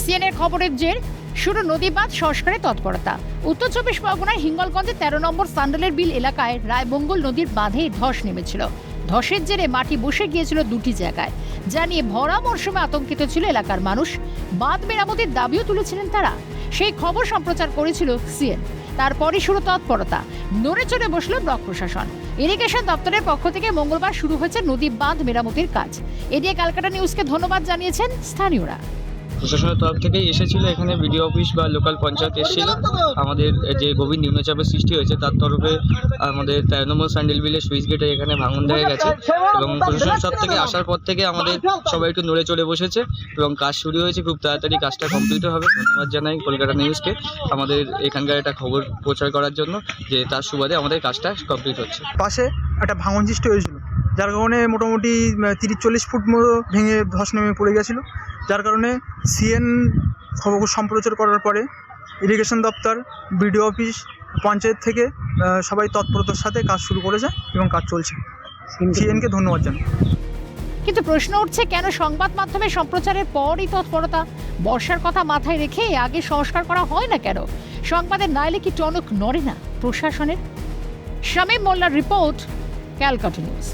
সিএনএর খবরের জের শুরু নদী বাঁধ সংস্কারে তৎপরতা। উত্তর 24 পরগনার হিঙ্গলগঞ্জে 13 নম্বর সান্ডালের বিল এলাকায় রায়মঙ্গল নদীর বাঁধে ধস নেমেছিল। ধসের জেরে মাটি বসে গিয়েছিল দুটি জায়গায়, যা নিয়ে ভরা মরশুমে আতঙ্কিত ছিল এলাকার মানুষ। বাঁধ মেরামতির দাবিও তুলেছিলেন তারা। সেই খবর সম্প্রচার করেছিল সিএন। তারপরই শুরু তৎপরতা, নড়ে চড়ে বসল ব্লক প্রশাসন। ইরিগেশন দপ্তরের পক্ষ থেকে মঙ্গলবার শুরু হয়েছে নদী বাঁধ মেরামতির কাজ। এদিকে ক্যালকাটা নিউজকে ধন্যবাদ জানিয়েছেন স্থানীয়রা। প্রশাসনের তরফ থেকেই এসেছিল, এখানে বিডিও অফিস বা লোকাল পঞ্চায়েত এসেছিল। আমাদের যে গভীর নিম্নচাপের সৃষ্টি হয়েছে তার তরফে আমাদের 13 নম্বর স্যান্ডেল বিলের সুইচ গেটে এখানে ভাঙন দেখা গেছে এবং প্রশাসনের তরফ থেকে আসার পর থেকে আমাদের সবাই একটু নড়ে চড়ে বসেছে এবং কাজ শুরু হয়েছে। খুব তাড়াতাড়ি কাজটা কমপ্লিট হবে। ধন্যবাদ জানাই কলকাতা নিউজকে আমাদের এখানকার একটা খবর প্রচার করার জন্য, যে তার সুবাদে আমাদের কাজটা কমপ্লিট হচ্ছে। পাশে একটা ভাঙন সৃষ্টি হয়েছিল, যার কারণে মোটামুটি 30-40 ফুট মতো ভেঙে ধস নেমে পড়ে গেছিলো। যার কারণে সিএন খবর সম্প্রচার করার পরে ইরিগেশন দপ্তর, বিডিও অফিস, পঞ্চায়েত থেকে সবাই তৎপরতার সাথে কাজ শুরু করেছে এবং কাজ চলছে। সিএনকে ধন্যবাদ জানাই। কিন্তু প্রশ্ন উঠছে, কেন সংবাদ মাধ্যমে সম্প্রচারের পরই তৎপরতা? বর্ষার কথা মাথায় রেখে আগে সংস্কার করা হয় না কেন? সংবাদের নাইলে কি টনক নড়ে না প্রশাসনের? শামীম মোল্লার রিপোর্ট, ক্যালকাটা নিউজ।